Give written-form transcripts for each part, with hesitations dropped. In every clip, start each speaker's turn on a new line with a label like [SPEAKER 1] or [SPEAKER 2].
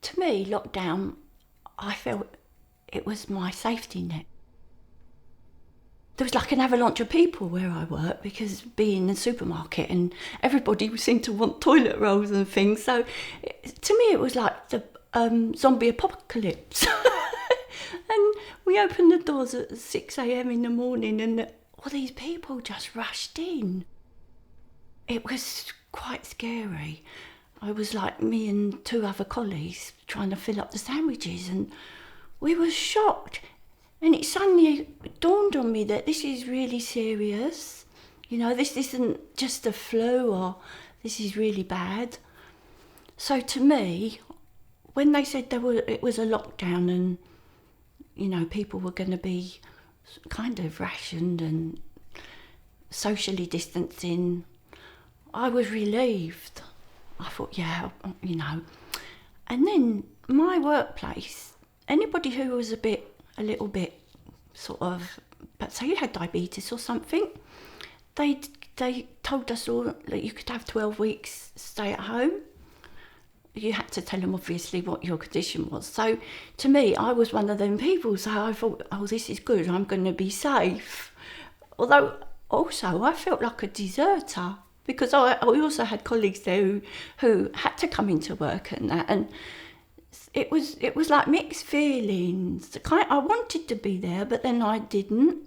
[SPEAKER 1] To me, lockdown, I felt it was my safety net. There was like an avalanche of people where I work because being in the supermarket and everybody seemed to want toilet rolls and things. So to me, it was like the zombie apocalypse. And we opened the doors at 6 a.m. in the morning and all these people just rushed in. It was quite scary. I was like me and two other colleagues trying to fill up the sandwiches and we were shocked. And it suddenly dawned on me that this is really serious. You know, this isn't just a flu or this is really bad. So to me, when they said it was a lockdown and, you know, people were going to be kind of rationed and socially distancing, I was relieved. I thought, yeah, you know. And then my workplace, anybody who was a little bit sort of, but say you had diabetes or something, they told us all that you could have 12 weeks stay at home. You had to tell them obviously what your condition was. So to me, I was one of them people, so I thought, oh, this is good, I'm going to be safe. Although also I felt like a deserter because I also had colleagues there who had to come into work and that, and it was like mixed feelings. I wanted to be there, but then I didn't.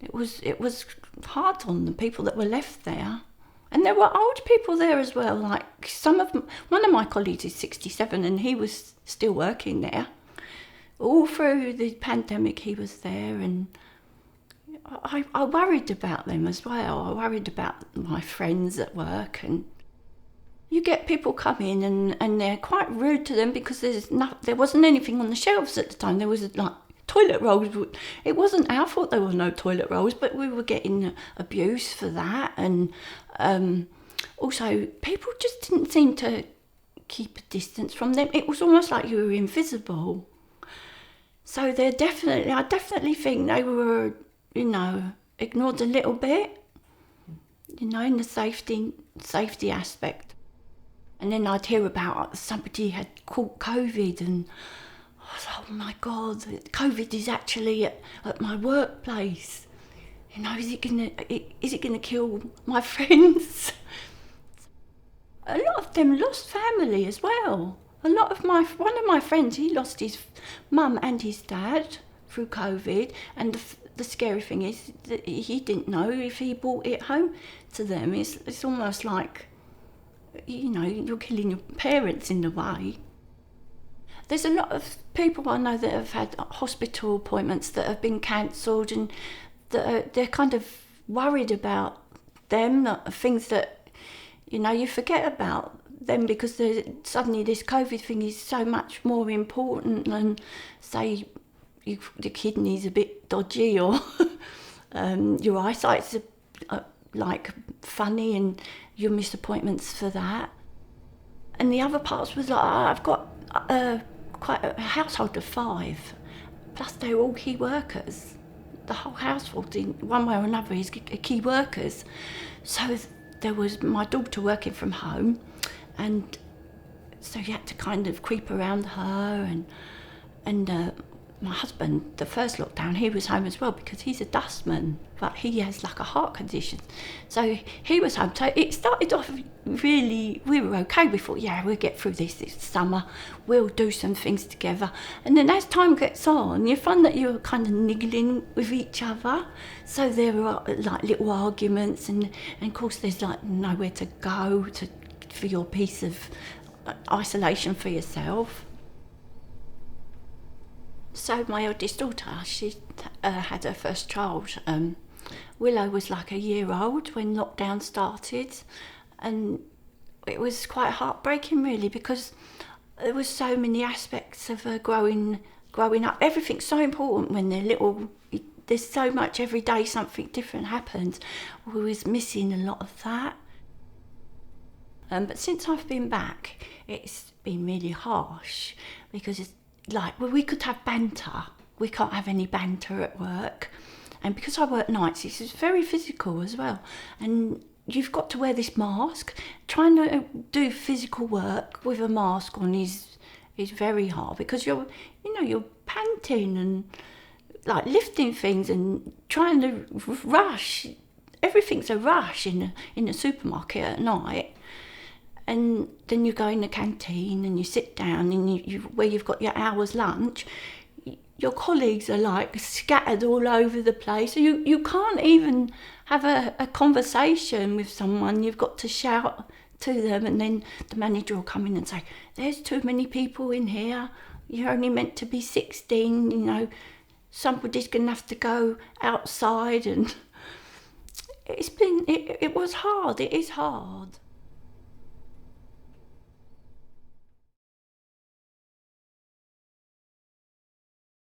[SPEAKER 1] It was hard on the people that were left there. And there were old people there as well. Like one of my colleagues is 67 and he was still working there. All through the pandemic he was there, and I worried about them as well. I worried about my friends at work, and you get people come in and they're quite rude to them because there wasn't anything on the shelves at the time. There was like toilet rolls. It wasn't our fault there were no toilet rolls, but we were getting abuse for that. And also people just didn't seem to keep a distance from them. It was almost like you were invisible. So I definitely think they were, you know, ignored a little bit, you know, in the safety aspect. And then I'd hear about somebody had caught COVID and I was like, oh my God, COVID is actually at my workplace. You know, is it gonna kill my friends? A lot of them lost family as well. One of my friends, he lost his mum and his dad through COVID, and the scary thing is that he didn't know if he brought it home to them. It's almost like, you know, you're killing your parents in a way. There's a lot of people I know that have had hospital appointments that have been cancelled, and they're kind of worried about them, things that, you know, you forget about them because suddenly this COVID thing is so much more important than, say, your kidney's a bit dodgy or your eyesight's like funny and you miss appointments for that. And the other parts was like, I've got quite a household of 5, plus they're all key workers. The whole household, in one way or another, is key workers. So there was my daughter working from home, and so you had to kind of creep around her, and my husband, the first lockdown, he was home as well because he's a dustman, but he has like a heart condition. So he was home. So it started off really, we were okay. We thought, yeah, we'll get through this summer. We'll do some things together. And then as time gets on, you find that you're kind of niggling with each other. So there are like little arguments, and of course there's like nowhere to go for your piece of isolation for yourself. So my eldest daughter, she had her first child. Willow was like a year old when lockdown started, and it was quite heartbreaking really because there was so many aspects of her growing up. Everything's so important when they're little. There's so much every day, something different happens. We was missing a lot of that. But since I've been back, it's been really harsh because it's like, well, we could have banter. We can't have any banter at work. And because I work nights, it's very physical as well. And you've got to wear this mask. Trying to do physical work with a mask on is very hard, because you're panting and like lifting things and trying to rush. Everything's a rush in a supermarket at night. And then you go in the canteen and you sit down, and you where you've got your hour's lunch, your colleagues are like scattered all over the place. So you can't even have a conversation with someone. You've got to shout to them, and then the manager will come in and say, "There's too many people in here. You're only meant to be 16, somebody's going to have to go outside." And it was hard. It is hard.